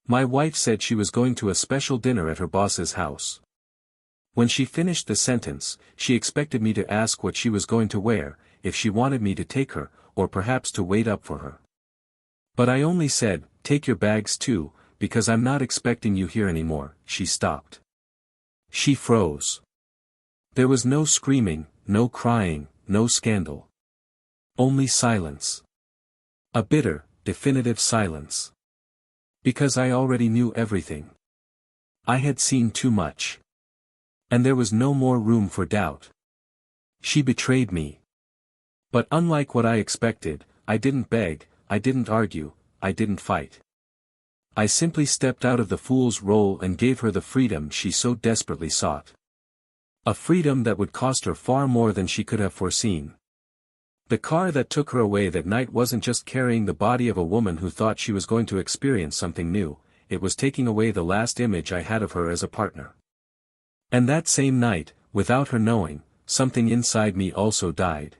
My wife said she was going to a special dinner at her boss's house. When she finished the sentence, she expected me to ask what she was going to wear, if she wanted me to take her, or perhaps to wait up for her. But I only said, "Take your bags too, because I'm not expecting you here anymore." She stopped. She froze. There was no screaming, no crying, no scandal. Only silence. A bitter, definitive silence. Because I already knew everything. I had seen too much. And there was no more room for doubt. She betrayed me. But unlike what I expected, I didn't beg, I didn't argue, I didn't fight. I simply stepped out of the fool's role and gave her the freedom she so desperately sought. A freedom that would cost her far more than she could have foreseen. The car that took her away that night wasn't just carrying the body of a woman who thought she was going to experience something new, it was taking away the last image I had of her as a partner. And that same night, without her knowing, something inside me also died.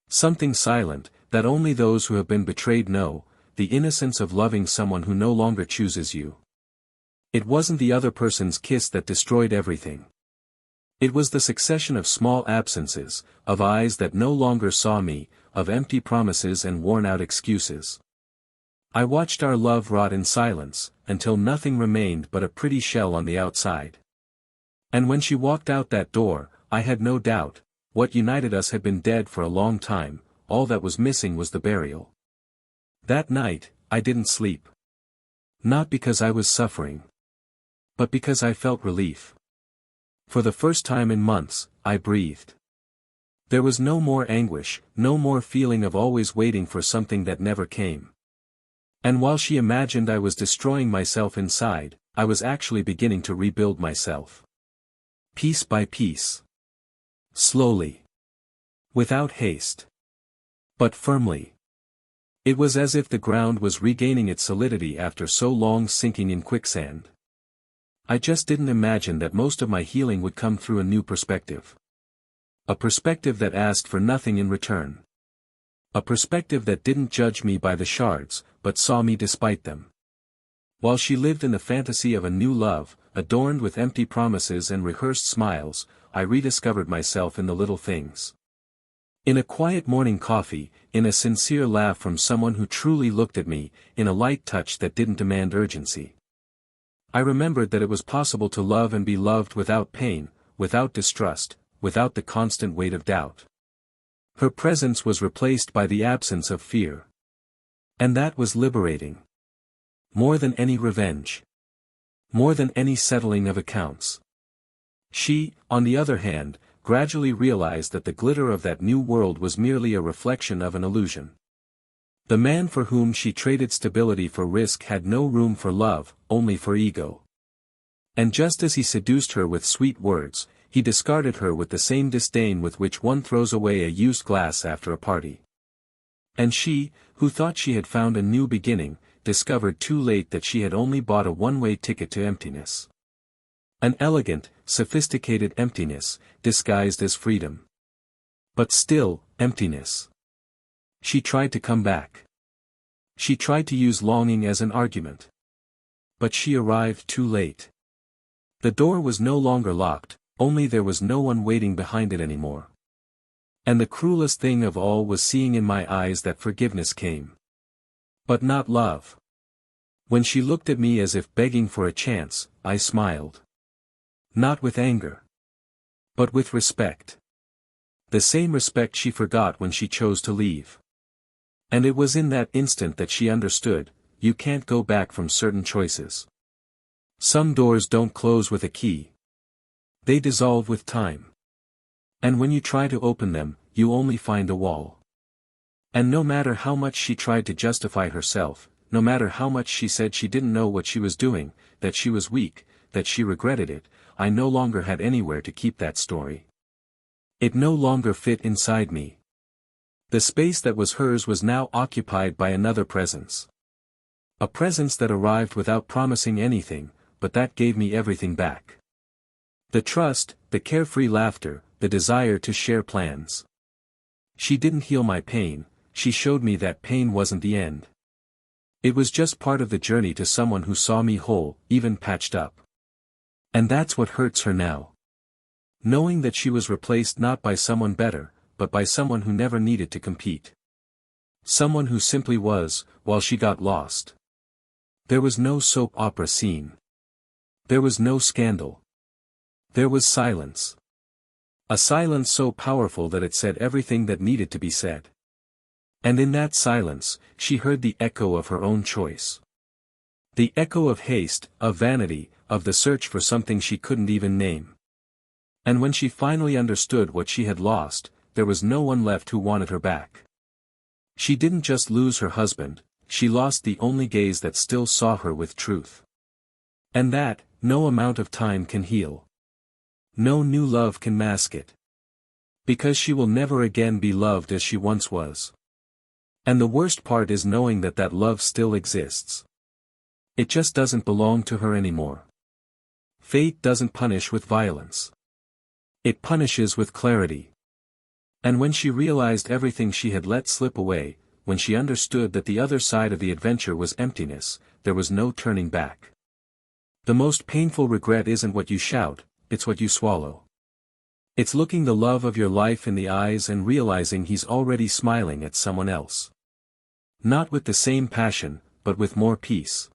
Something silent, that only those who have been betrayed know, the innocence of loving someone who no longer chooses you. It wasn't the other person's kiss that destroyed everything. It was the succession of small absences, of eyes that no longer saw me, of empty promises and worn-out excuses. I watched our love rot in silence, until nothing remained but a pretty shell on the outside. And when she walked out that door, I had no doubt, what united us had been dead for a long time, all that was missing was the burial. That night, I didn't sleep. Not because I was suffering. But because I felt relief. For the first time in months, I breathed. There was no more anguish, no more feeling of always waiting for something that never came. And while she imagined I was destroying myself inside, I was actually beginning to rebuild myself. Piece by piece. Slowly. Without haste. But firmly. It was as if the ground was regaining its solidity after so long sinking in quicksand. I just didn't imagine that most of my healing would come through a new perspective. A perspective that asked for nothing in return. A perspective that didn't judge me by the shards, but saw me despite them. While she lived in the fantasy of a new love, adorned with empty promises and rehearsed smiles, I rediscovered myself in the little things. In a quiet morning coffee, in a sincere laugh from someone who truly looked at me, in a light touch that didn't demand urgency. I remembered that it was possible to love and be loved without pain, without distrust, without the constant weight of doubt. Her presence was replaced by the absence of fear. And that was liberating. More than any revenge. More than any settling of accounts. She, on the other hand, gradually realized that the glitter of that new world was merely a reflection of an illusion. The man for whom she traded stability for risk had no room for love, only for ego. And just as he seduced her with sweet words, he discarded her with the same disdain with which one throws away a used glass after a party. And she, who thought she had found a new beginning, discovered too late that she had only bought a one-way ticket to emptiness. An elegant, sophisticated emptiness, disguised as freedom. But still, emptiness. She tried to come back. She tried to use longing as an argument. But she arrived too late. The door was no longer locked, only there was no one waiting behind it anymore. And the cruelest thing of all was seeing in my eyes that forgiveness came. But not love. When she looked at me as if begging for a chance, I smiled. Not with anger. But with respect. The same respect she forgot when she chose to leave. And it was in that instant that she understood, you can't go back from certain choices. Some doors don't close with a key. They dissolve with time. And when you try to open them, you only find a wall. And no matter how much she tried to justify herself, no matter how much she said she didn't know what she was doing, that she was weak, that she regretted it, I no longer had anywhere to keep that story. It no longer fit inside me. The space that was hers was now occupied by another presence. A presence that arrived without promising anything, but that gave me everything back. The trust, the carefree laughter, the desire to share plans. She didn't heal my pain, she showed me that pain wasn't the end. It was just part of the journey to someone who saw me whole, even patched up. And that's what hurts her now. Knowing that she was replaced not by someone better, but by someone who never needed to compete. Someone who simply was, while she got lost. There was no soap opera scene. There was no scandal. There was silence. A silence so powerful that it said everything that needed to be said. And in that silence, she heard the echo of her own choice. The echo of haste, of vanity, of the search for something she couldn't even name. And when she finally understood what she had lost, there was no one left who wanted her back. She didn't just lose her husband, she lost the only gaze that still saw her with truth. And that, no amount of time can heal. No new love can mask it. Because she will never again be loved as she once was. And the worst part is knowing that that love still exists. It just doesn't belong to her anymore. Fate doesn't punish with violence. It punishes with clarity. And when she realized everything she had let slip away, when she understood that the other side of the adventure was emptiness, there was no turning back. The most painful regret isn't what you shout, it's what you swallow. It's looking the love of your life in the eyes and realizing he's already smiling at someone else. Not with the same passion, but with more peace.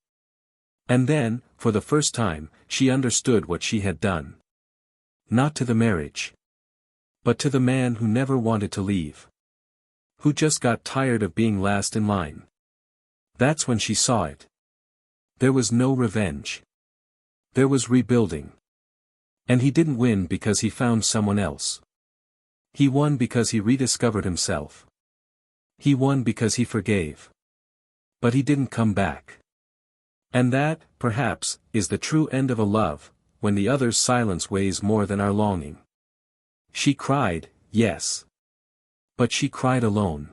And then, for the first time, she understood what she had done. Not to the marriage. But to the man who never wanted to leave. Who just got tired of being last in line. That's when she saw it. There was no revenge. There was rebuilding. And he didn't win because he found someone else. He won because he rediscovered himself. He won because he forgave. But he didn't come back. And that, perhaps, is the true end of a love, when the other's silence weighs more than our longing. She cried, yes. But she cried alone.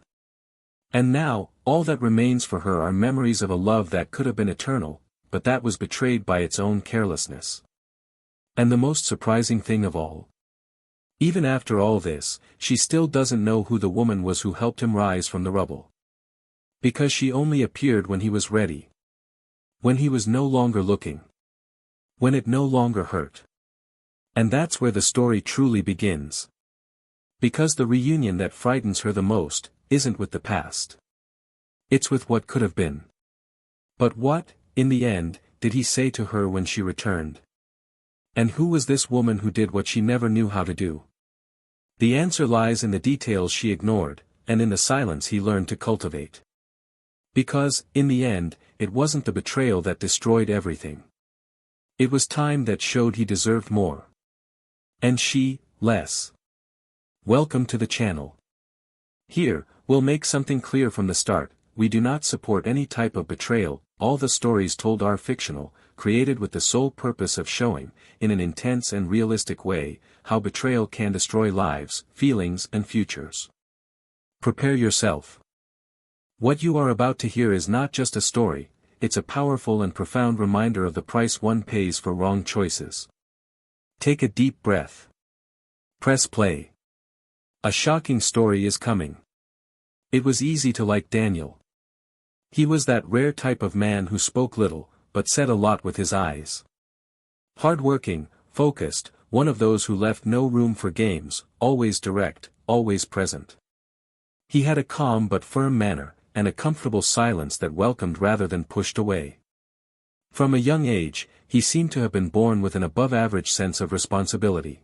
And now, all that remains for her are memories of a love that could have been eternal, but that was betrayed by its own carelessness. And the most surprising thing of all. Even after all this, she still doesn't know who the woman was who helped him rise from the rubble. Because she only appeared when he was ready. When he was no longer looking. When it no longer hurt. And that's where the story truly begins. Because the reunion that frightens her the most, isn't with the past. It's with what could have been. But what, in the end, did he say to her when she returned? And who was this woman who did what she never knew how to do? The answer lies in the details she ignored, and in the silence he learned to cultivate. Because, in the end, it wasn't the betrayal that destroyed everything. It was time that showed he deserved more. And she, less. Welcome to the channel. Here, we'll make something clear from the start, we do not support any type of betrayal, all the stories told are fictional, created with the sole purpose of showing, in an intense and realistic way, how betrayal can destroy lives, feelings and futures. Prepare yourself. What you are about to hear is not just a story, it's a powerful and profound reminder of the price one pays for wrong choices. Take a deep breath. Press play. A shocking story is coming. It was easy to like Daniel. He was that rare type of man who spoke little, but said a lot with his eyes. Hard-working, focused, one of those who left no room for games, always direct, always present. He had a calm but firm manner, and a comfortable silence that welcomed rather than pushed away. From a young age, he seemed to have been born with an above-average sense of responsibility.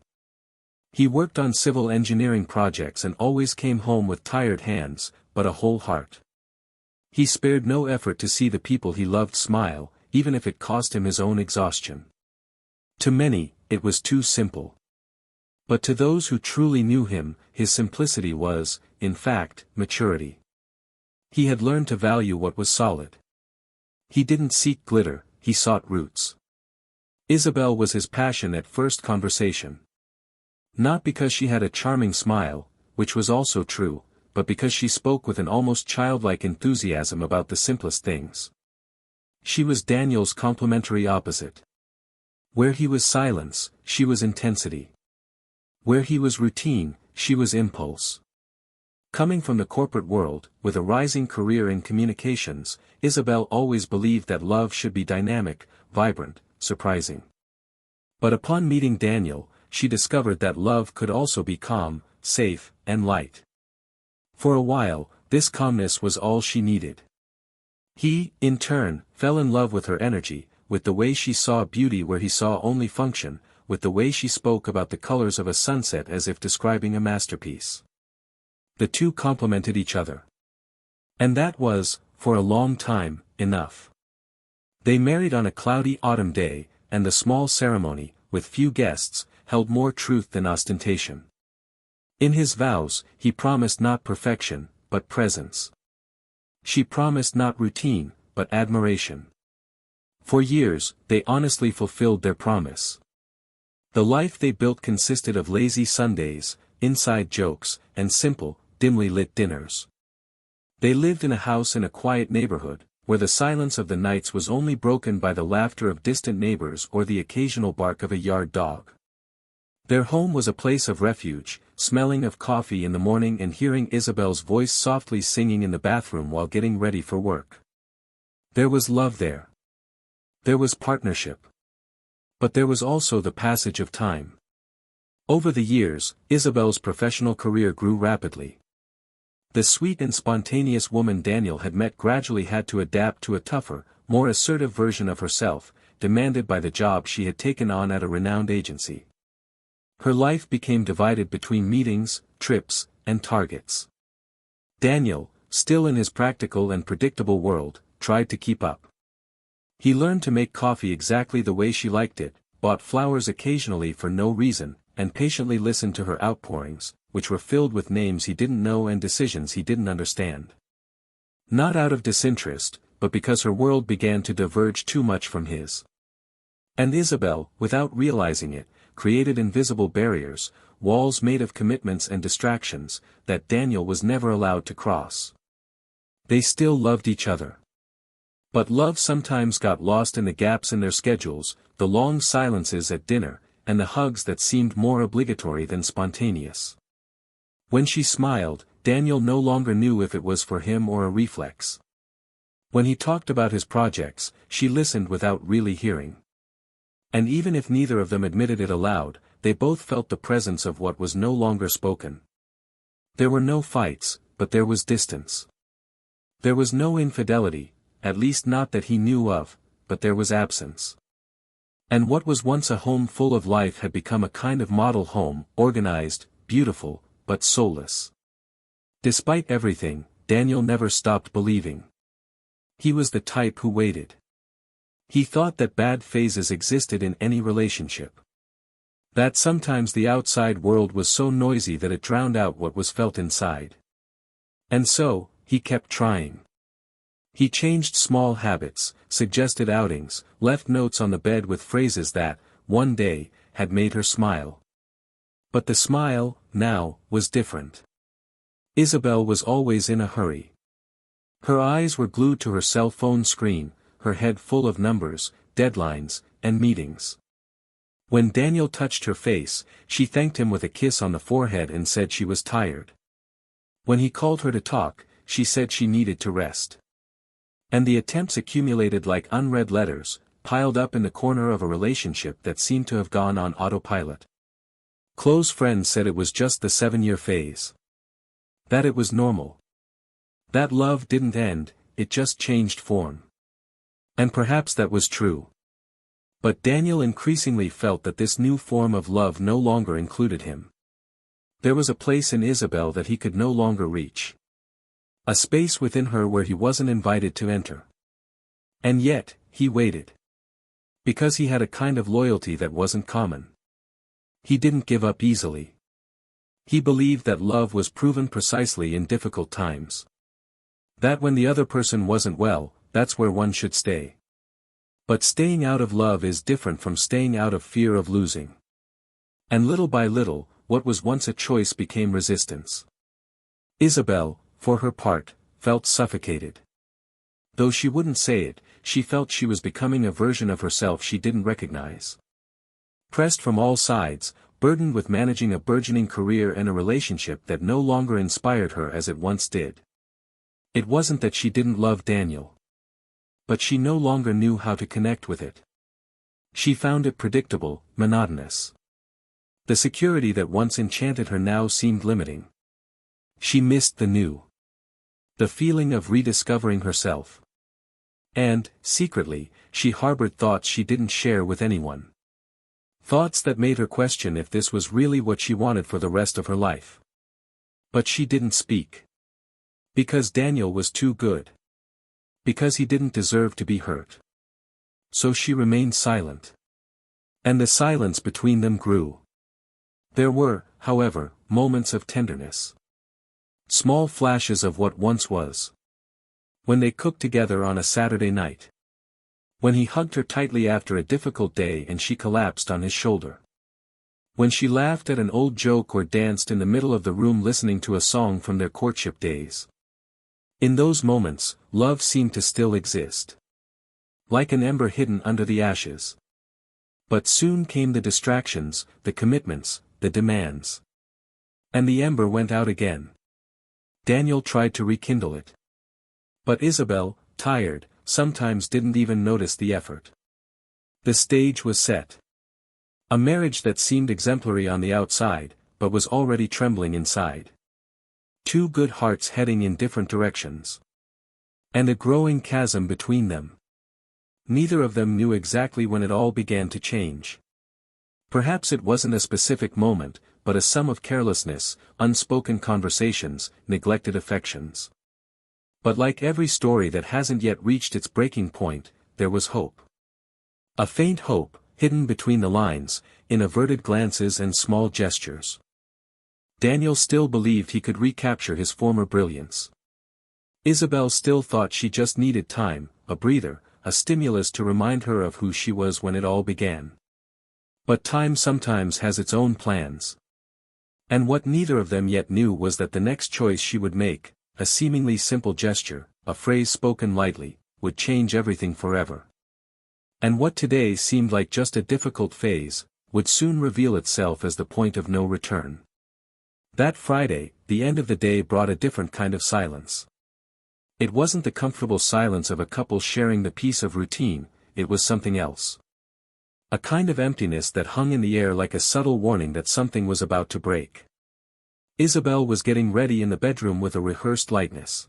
He worked on civil engineering projects and always came home with tired hands, but a whole heart. He spared no effort to see the people he loved smile, even if it cost him his own exhaustion. To many, it was too simple. But to those who truly knew him, his simplicity was, in fact, maturity. He had learned to value what was solid. He didn't seek glitter, he sought roots. Isabel was his passion at first conversation. Not because she had a charming smile, which was also true, but because she spoke with an almost childlike enthusiasm about the simplest things. She was Daniel's complementary opposite. Where he was silence, she was intensity. Where he was routine, she was impulse. Coming from the corporate world, with a rising career in communications, Isabel always believed that love should be dynamic, vibrant, surprising. But upon meeting Daniel, she discovered that love could also be calm, safe, and light. For a while, this calmness was all she needed. He, in turn, fell in love with her energy, with the way she saw beauty where he saw only function, with the way she spoke about the colors of a sunset as if describing a masterpiece. The two complemented each other. And that was, for a long time, enough. They married on a cloudy autumn day, and the small ceremony, with few guests, held more truth than ostentation. In his vows, he promised not perfection, but presence. She promised not routine, but admiration. For years, they honestly fulfilled their promise. The life they built consisted of lazy Sundays, inside jokes, and simple, dimly lit dinners. They lived in a house in a quiet neighborhood, where the silence of the nights was only broken by the laughter of distant neighbors or the occasional bark of a yard dog. Their home was a place of refuge, smelling of coffee in the morning and hearing Isabel's voice softly singing in the bathroom while getting ready for work. There was love there. There was partnership. But there was also the passage of time. Over the years, Isabel's professional career grew rapidly. The sweet and spontaneous woman Daniel had met gradually had to adapt to a tougher, more assertive version of herself, demanded by the job she had taken on at a renowned agency. Her life became divided between meetings, trips, and targets. Daniel, still in his practical and predictable world, tried to keep up. He learned to make coffee exactly the way she liked it, bought flowers occasionally for no reason, and patiently listened to her outpourings, which were filled with names he didn't know and decisions he didn't understand. Not out of disinterest, but because her world began to diverge too much from his. And Isabel, without realizing it, created invisible barriers, walls made of commitments and distractions, that Daniel was never allowed to cross. They still loved each other. But love sometimes got lost in the gaps in their schedules, the long silences at dinner, and the hugs that seemed more obligatory than spontaneous. When she smiled, Daniel no longer knew if it was for him or a reflex. When he talked about his projects, she listened without really hearing. And even if neither of them admitted it aloud, they both felt the presence of what was no longer spoken. There were no fights, but there was distance. There was no infidelity, at least not that he knew of, but there was absence. And what was once a home full of life had become a kind of model home, organized, beautiful, but soulless. Despite everything, Daniel never stopped believing. He was the type who waited. He thought that bad phases existed in any relationship. That sometimes the outside world was so noisy that it drowned out what was felt inside. And so, he kept trying. He changed small habits, suggested outings, left notes on the bed with phrases that, one day, had made her smile. But the smile, now, was different. Isabel was always in a hurry. Her eyes were glued to her cell phone screen, her head full of numbers, deadlines, and meetings. When Daniel touched her face, she thanked him with a kiss on the forehead and said she was tired. When he called her to talk, she said she needed to rest. And the attempts accumulated like unread letters, piled up in the corner of a relationship that seemed to have gone on autopilot. Close friends said it was just the 7-year phase. That it was normal. That love didn't end, it just changed form. And perhaps that was true. But Daniel increasingly felt that this new form of love no longer included him. There was a place in Isabel that he could no longer reach. A space within her where he wasn't invited to enter. And yet, he waited. Because he had a kind of loyalty that wasn't common. He didn't give up easily. He believed that love was proven precisely in difficult times. That when the other person wasn't well, that's where one should stay. But staying out of love is different from staying out of fear of losing. And little by little, what was once a choice became resistance. Isabel, for her part, felt suffocated. Though she wouldn't say it, she felt she was becoming a version of herself she didn't recognize. Pressed from all sides, burdened with managing a burgeoning career and a relationship that no longer inspired her as it once did. It wasn't that she didn't love Daniel. But she no longer knew how to connect with it. She found it predictable, monotonous. The security that once enchanted her now seemed limiting. She missed the new. The feeling of rediscovering herself. And, secretly, she harbored thoughts she didn't share with anyone. Thoughts that made her question if this was really what she wanted for the rest of her life. But she didn't speak. Because Daniel was too good. Because he didn't deserve to be hurt. So she remained silent. And the silence between them grew. There were, however, moments of tenderness. Small flashes of what once was. When they cooked together on a Saturday night. When he hugged her tightly after a difficult day and she collapsed on his shoulder. When she laughed at an old joke or danced in the middle of the room listening to a song from their courtship days. In those moments, love seemed to still exist. Like an ember hidden under the ashes. But soon came the distractions, the commitments, the demands. And the ember went out again. Daniel tried to rekindle it. But Isabel, tired, sometimes didn't even notice the effort. The stage was set. A marriage that seemed exemplary on the outside, but was already trembling inside. Two good hearts heading in different directions. And a growing chasm between them. Neither of them knew exactly when it all began to change. Perhaps it wasn't a specific moment, but a sum of carelessness, unspoken conversations, neglected affections. But like every story that hasn't yet reached its breaking point, there was hope. A faint hope, hidden between the lines, in averted glances and small gestures. Daniel still believed he could recapture his former brilliance. Isabel still thought she just needed time, a breather, a stimulus to remind her of who she was when it all began. But time sometimes has its own plans. And what neither of them yet knew was that the next choice she would make, a seemingly simple gesture, a phrase spoken lightly, would change everything forever. And what today seemed like just a difficult phase, would soon reveal itself as the point of no return. That Friday, the end of the day brought a different kind of silence. It wasn't the comfortable silence of a couple sharing the peace of routine, it was something else. A kind of emptiness that hung in the air like a subtle warning that something was about to break. Isabel was getting ready in the bedroom with a rehearsed lightness.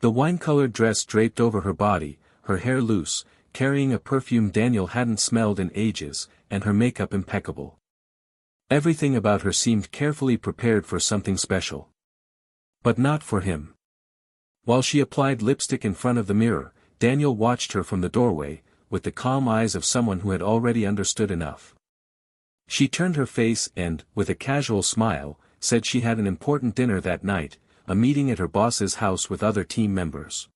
The wine-colored dress draped over her body, her hair loose, carrying a perfume Daniel hadn't smelled in ages, and her makeup impeccable. Everything about her seemed carefully prepared for something special. But not for him. While she applied lipstick in front of the mirror, Daniel watched her from the doorway, with the calm eyes of someone who had already understood enough. She turned her face and, with a casual smile, said she had an important dinner that night, a meeting at her boss's house with other team members.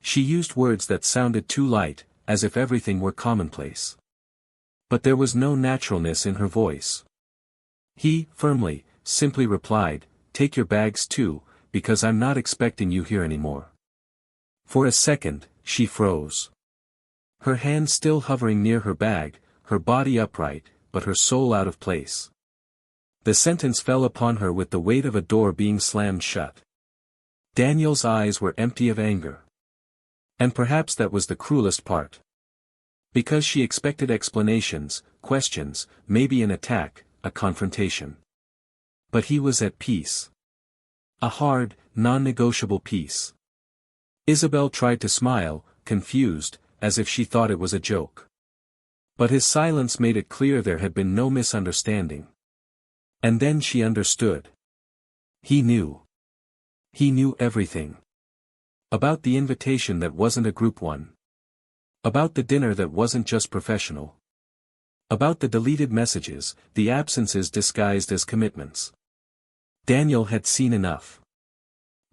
She used words that sounded too light, as if everything were commonplace. But there was no naturalness in her voice. He, firmly, simply replied, "Take your bags too, because I'm not expecting you here anymore." For a second, she froze. Her hand still hovering near her bag, her body upright, but her soul out of place. The sentence fell upon her with the weight of a door being slammed shut. Daniel's eyes were empty of anger. And perhaps that was the cruelest part. Because she expected explanations, questions, maybe an attack, a confrontation. But he was at peace. A hard, non-negotiable peace. Isabel tried to smile, confused, as if she thought it was a joke. But his silence made it clear there had been no misunderstanding. And then she understood. He knew. He knew everything. About the invitation that wasn't a group one. About the dinner that wasn't just professional. About the deleted messages, the absences disguised as commitments. Daniel had seen enough.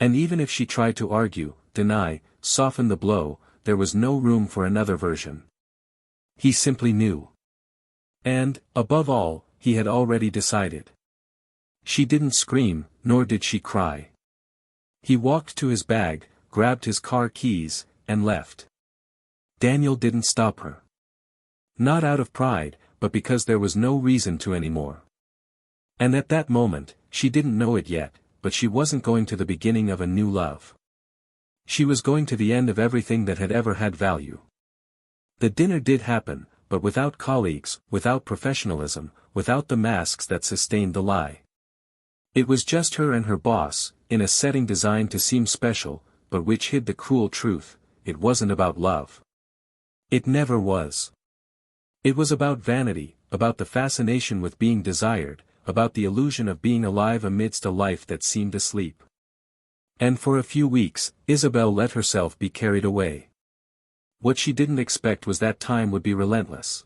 And even if she tried to argue, deny, soften the blow, there was no room for another version. He simply knew. And, above all, he had already decided. She didn't scream, nor did she cry. He walked to his bag, grabbed his car keys, and left. Daniel didn't stop her. Not out of pride, but because there was no reason to anymore. And at that moment, she didn't know it yet, but she wasn't going to the beginning of a new love. She was going to the end of everything that had ever had value. The dinner did happen, but without colleagues, without professionalism, without the masks that sustained the lie. It was just her and her boss, in a setting designed to seem special, but which hid the cruel truth: it wasn't about love. It never was. It was about vanity, about the fascination with being desired, about the illusion of being alive amidst a life that seemed asleep. And for a few weeks, Isabel let herself be carried away. What she didn't expect was that time would be relentless.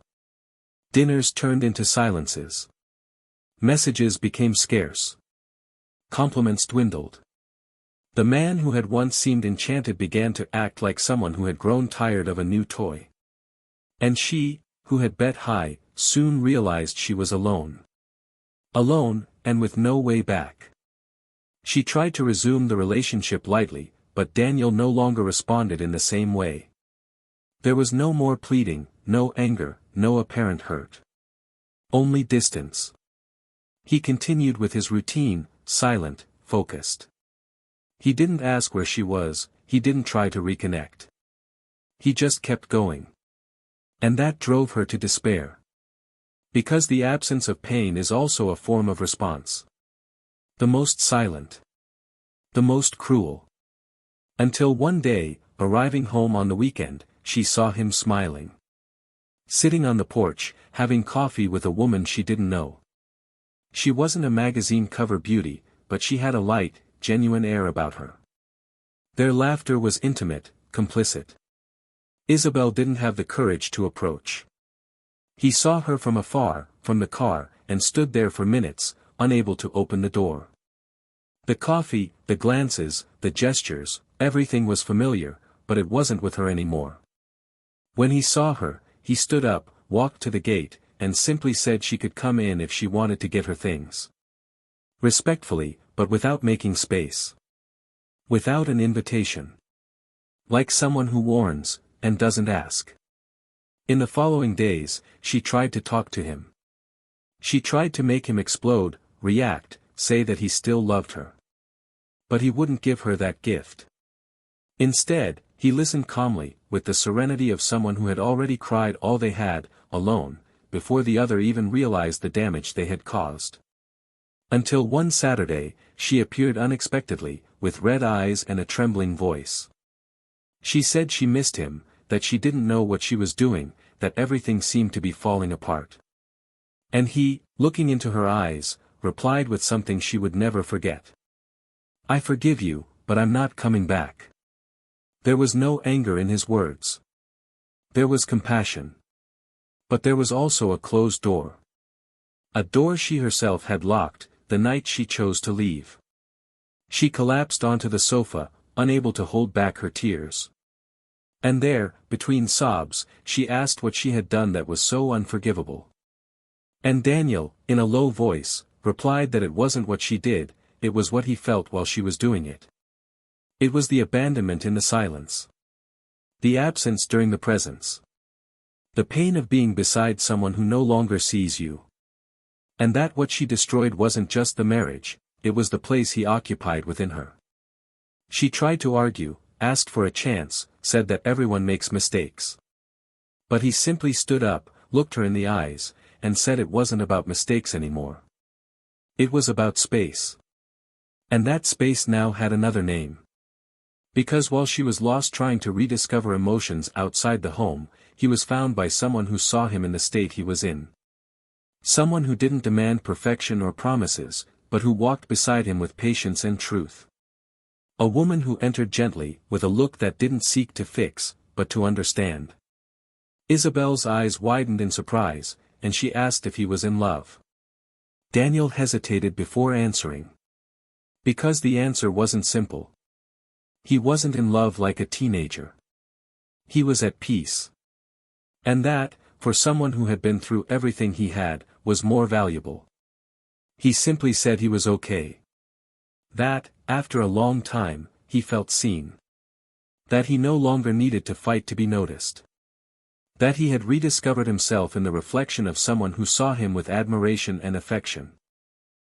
Dinners turned into silences. Messages became scarce. Compliments dwindled. The man who had once seemed enchanted began to act like someone who had grown tired of a new toy. And she, who had bet high, soon realized she was alone. Alone, and with no way back. She tried to resume the relationship lightly, but Daniel no longer responded in the same way. There was no more pleading, no anger, no apparent hurt. Only distance. He continued with his routine, silent, focused. He didn't ask where she was, he didn't try to reconnect. He just kept going. And that drove her to despair. Because the absence of pain is also a form of response. The most silent. The most cruel. Until one day, arriving home on the weekend, she saw him smiling. Sitting on the porch, having coffee with a woman she didn't know. She wasn't a magazine cover beauty, but she had a light, genuine air about her. Their laughter was intimate, complicit. Isabel didn't have the courage to approach. He saw her from afar, from the car, and stood there for minutes, unable to open the door. The coffee, the glances, the gestures, everything was familiar, but it wasn't with her anymore. When he saw her, he stood up, walked to the gate, and simply said she could come in if she wanted to get her things. Respectfully, but without making space. Without an invitation. Like someone who warns, and doesn't ask. In the following days, she tried to talk to him. She tried to make him explode, react, say that he still loved her. But he wouldn't give her that gift. Instead, he listened calmly, with the serenity of someone who had already cried all they had, alone, before the other even realized the damage they had caused. Until one Saturday, she appeared unexpectedly, with red eyes and a trembling voice. She said she missed him, that she didn't know what she was doing, that everything seemed to be falling apart. And he, looking into her eyes, replied with something she would never forget. "I forgive you, but I'm not coming back." There was no anger in his words. There was compassion. But there was also a closed door. A door she herself had locked, the night she chose to leave. She collapsed onto the sofa, unable to hold back her tears. And there, between sobs, she asked what she had done that was so unforgivable. And Daniel, in a low voice, replied that it wasn't what she did, it was what he felt while she was doing it. It was the abandonment in the silence. The absence during the presence. The pain of being beside someone who no longer sees you. And that what she destroyed wasn't just the marriage, it was the place he occupied within her. She tried to argue, asked for a chance, said that everyone makes mistakes. But he simply stood up, looked her in the eyes, and said it wasn't about mistakes anymore. It was about space. And that space now had another name. Because while she was lost trying to rediscover emotions outside the home, he was found by someone who saw him in the state he was in. Someone who didn't demand perfection or promises, but who walked beside him with patience and truth. A woman who entered gently, with a look that didn't seek to fix, but to understand. Isabel's eyes widened in surprise, and she asked if he was in love. Daniel hesitated before answering. Because the answer wasn't simple. He wasn't in love like a teenager. He was at peace. And that, for someone who had been through everything he had, was more valuable. He simply said he was okay. That, after a long time, he felt seen. That he no longer needed to fight to be noticed. That he had rediscovered himself in the reflection of someone who saw him with admiration and affection.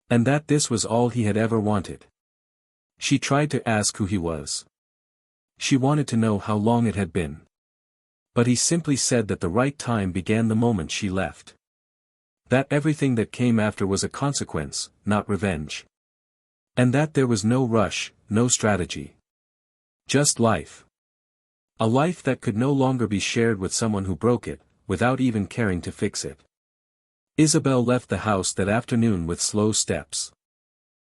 And that this was all he had ever wanted. She tried to ask who he was. She wanted to know how long it had been. But he simply said that the right time began the moment she left. That everything that came after was a consequence, not revenge. And that there was no rush, no strategy. Just life. A life that could no longer be shared with someone who broke it, without even caring to fix it. Isabel left the house that afternoon with slow steps.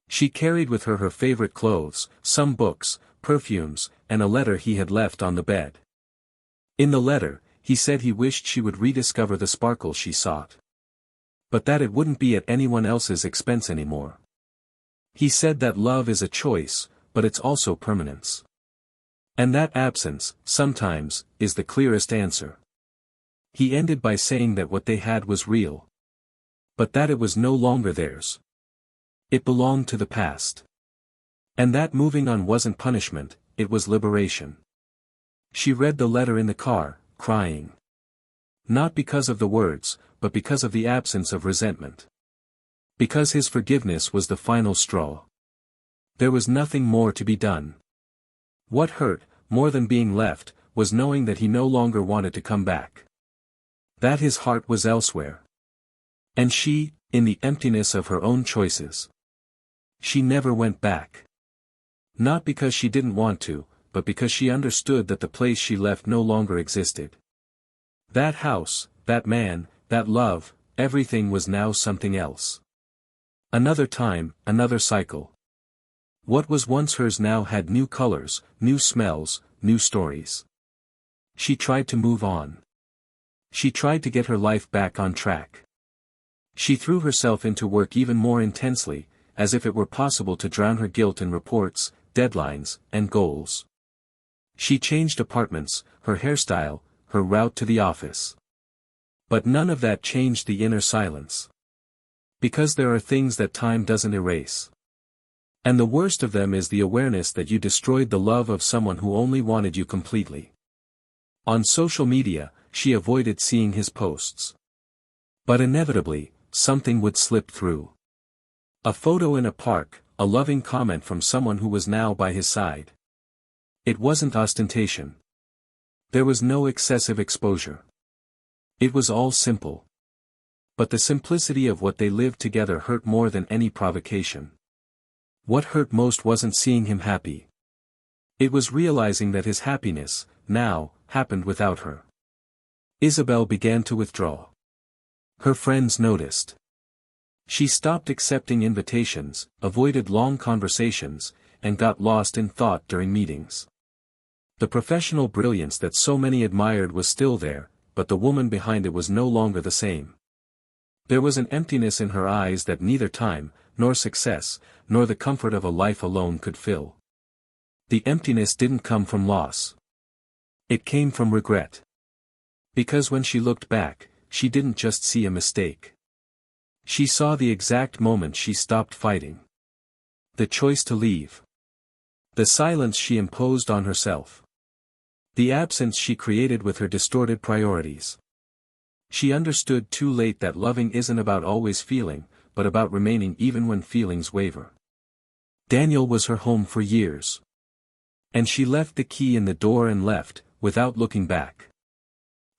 She carried with her favorite clothes, some books, perfumes, and a letter he had left on the bed. In the letter, he said he wished she would rediscover the sparkle she sought. But that it wouldn't be at anyone else's expense anymore. He said that love is a choice, but it's also permanence. And that absence, sometimes, is the clearest answer. He ended by saying that what they had was real. But that it was no longer theirs. It belonged to the past. And that moving on wasn't punishment, it was liberation. She read the letter in the car, crying. Not because of the words, but because of the absence of resentment. Because his forgiveness was the final straw. There was nothing more to be done. What hurt, more than being left, was knowing that he no longer wanted to come back. That his heart was elsewhere. And she, in the emptiness of her own choices. She never went back. Not because she didn't want to, but because she understood that the place she left no longer existed. That house, that man, that love, everything was now something else. Another time, another cycle. What was once hers now had new colors, new smells, new stories. She tried to move on. She tried to get her life back on track. She threw herself into work even more intensely, as if it were possible to drown her guilt in reports, deadlines, and goals. She changed apartments, her hairstyle, her route to the office. But none of that changed the inner silence. Because there are things that time doesn't erase. And the worst of them is the awareness that you destroyed the love of someone who only wanted you completely. On social media, she avoided seeing his posts. But inevitably, something would slip through. A photo in a park, a loving comment from someone who was now by his side. It wasn't ostentation. There was no excessive exposure. It was all simple. But the simplicity of what they lived together hurt more than any provocation. What hurt most wasn't seeing him happy. It was realizing that his happiness, now, happened without her. Isabel began to withdraw. Her friends noticed. She stopped accepting invitations, avoided long conversations, and got lost in thought during meetings. The professional brilliance that so many admired was still there, but the woman behind it was no longer the same. There was an emptiness in her eyes that neither time, nor success, nor the comfort of a life alone could fill. The emptiness didn't come from loss. It came from regret. Because when she looked back, she didn't just see a mistake. She saw the exact moment she stopped fighting. The choice to leave. The silence she imposed on herself. The absence she created with her distorted priorities. She understood too late that loving isn't about always feeling, but about remaining even when feelings waver. Daniel was her home for years. And she left the key in the door and left, without looking back.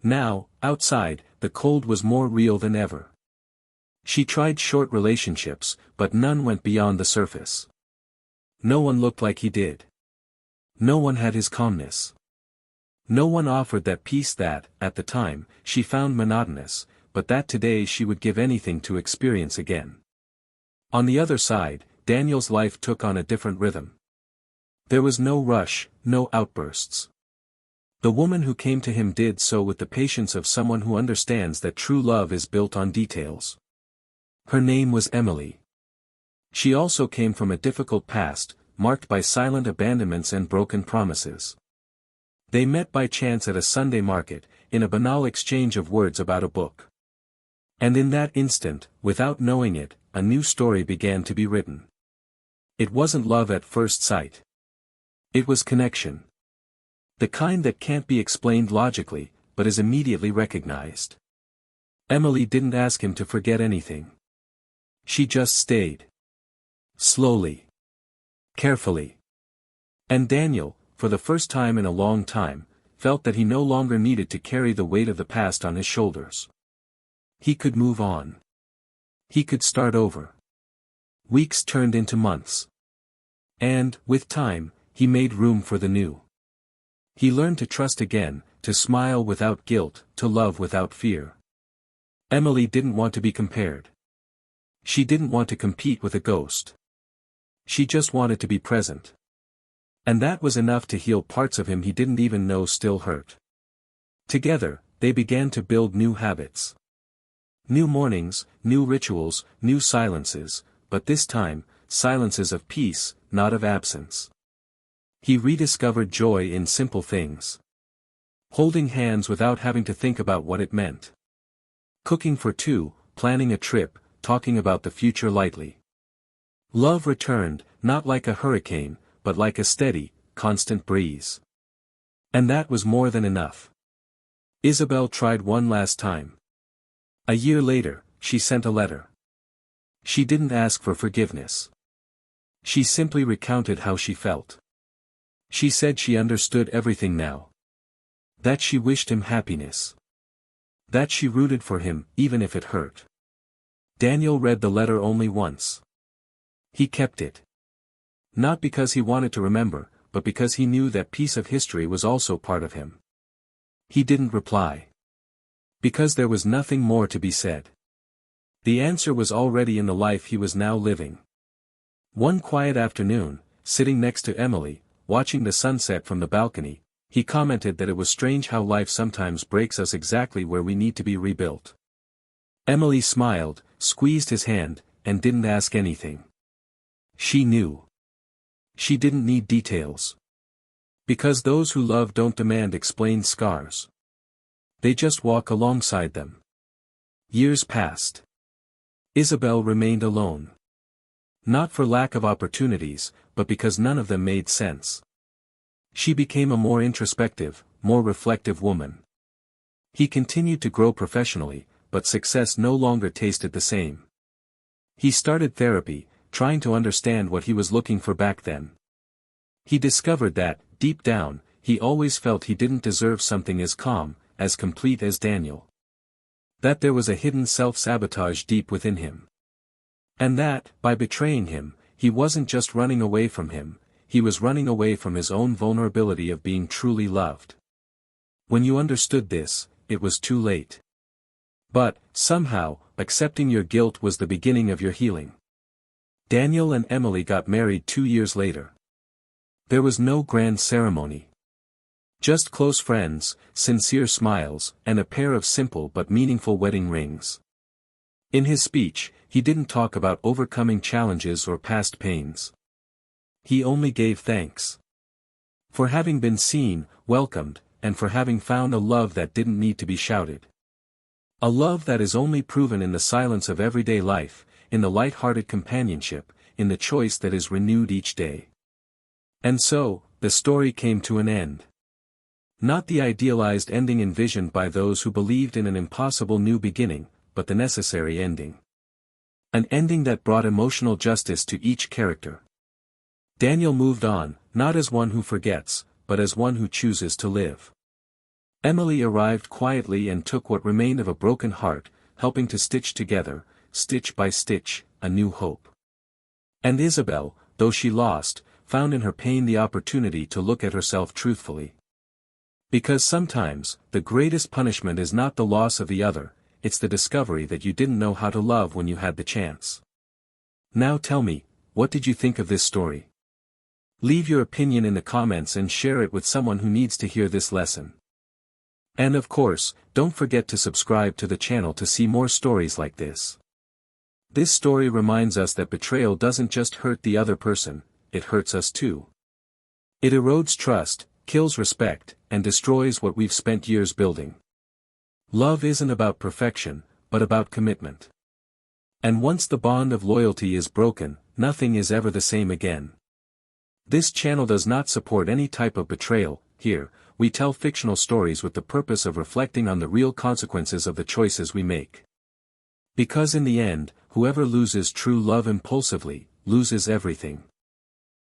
Now, outside, the cold was more real than ever. She tried short relationships, but none went beyond the surface. No one looked like he did. No one had his calmness. No one offered that peace that, at the time, she found monotonous, but that today she would give anything to experience again. On the other side, Daniel's life took on a different rhythm. There was no rush, no outbursts. The woman who came to him did so with the patience of someone who understands that true love is built on details. Her name was Emily. She also came from a difficult past, marked by silent abandonments and broken promises. They met by chance at a Sunday market, in a banal exchange of words about a book. And in that instant, without knowing it, a new story began to be written. It wasn't love at first sight. It was connection. The kind that can't be explained logically, but is immediately recognized. Emily didn't ask him to forget anything. She just stayed. Slowly. Carefully. And Daniel, for the first time in a long time, felt that he no longer needed to carry the weight of the past on his shoulders. He could move on. He could start over. Weeks turned into months. And, with time, he made room for the new. He learned to trust again, to smile without guilt, to love without fear. Emily didn't want to be compared. She didn't want to compete with a ghost. She just wanted to be present. And that was enough to heal parts of him he didn't even know still hurt. Together, they began to build new habits. New mornings, new rituals, new silences, but this time, silences of peace, not of absence. He rediscovered joy in simple things. Holding hands without having to think about what it meant. Cooking for two, planning a trip, talking about the future lightly. Love returned, not like a hurricane, but like a steady, constant breeze. And that was more than enough. Isabel tried one last time. A year later, she sent a letter. She didn't ask for forgiveness. She simply recounted how she felt. She said she understood everything now. That she wished him happiness. That she rooted for him, even if it hurt. Daniel read the letter only once. He kept it. Not because he wanted to remember, but because he knew that piece of history was also part of him. He didn't reply. Because there was nothing more to be said. The answer was already in the life he was now living. One quiet afternoon, sitting next to Emily, watching the sunset from the balcony, he commented that it was strange how life sometimes breaks us exactly where we need to be rebuilt. Emily smiled, squeezed his hand, and didn't ask anything. She knew. She didn't need details. Because those who love don't demand explained scars. They just walk alongside them. Years passed. Isabel remained alone. Not for lack of opportunities, but because none of them made sense. She became a more introspective, more reflective woman. He continued to grow professionally, but success no longer tasted the same. He started therapy, trying to understand what he was looking for back then. He discovered that, deep down, he always felt he didn't deserve something as calm, as complete as Daniel. That there was a hidden self-sabotage deep within him. And that, by betraying him, he wasn't just running away from him, he was running away from his own vulnerability of being truly loved. When you understood this, it was too late. But, somehow, accepting your guilt was the beginning of your healing. Daniel and Emily got married 2 years later. There was no grand ceremony. Just close friends, sincere smiles, and a pair of simple but meaningful wedding rings. In his speech, he didn't talk about overcoming challenges or past pains. He only gave thanks. For having been seen, welcomed, and for having found a love that didn't need to be shouted. A love that is only proven in the silence of everyday life, in the light-hearted companionship, in the choice that is renewed each day. And so, the story came to an end. Not the idealized ending envisioned by those who believed in an impossible new beginning, but the necessary ending. An ending that brought emotional justice to each character. Daniel moved on, not as one who forgets, but as one who chooses to live. Emily arrived quietly and took what remained of a broken heart, helping to stitch together, stitch by stitch, a new hope. And Isabel, though she lost, found in her pain the opportunity to look at herself truthfully. Because sometimes, the greatest punishment is not the loss of the other, it's the discovery that you didn't know how to love when you had the chance. Now tell me, what did you think of this story? Leave your opinion in the comments and share it with someone who needs to hear this lesson. And of course, don't forget to subscribe to the channel to see more stories like this. This story reminds us that betrayal doesn't just hurt the other person, it hurts us too. It erodes trust, kills respect, and destroys what we've spent years building. Love isn't about perfection, but about commitment. And once the bond of loyalty is broken, nothing is ever the same again. This channel does not support any type of betrayal. Here, we tell fictional stories with the purpose of reflecting on the real consequences of the choices we make. Because in the end, whoever loses true love impulsively, loses everything.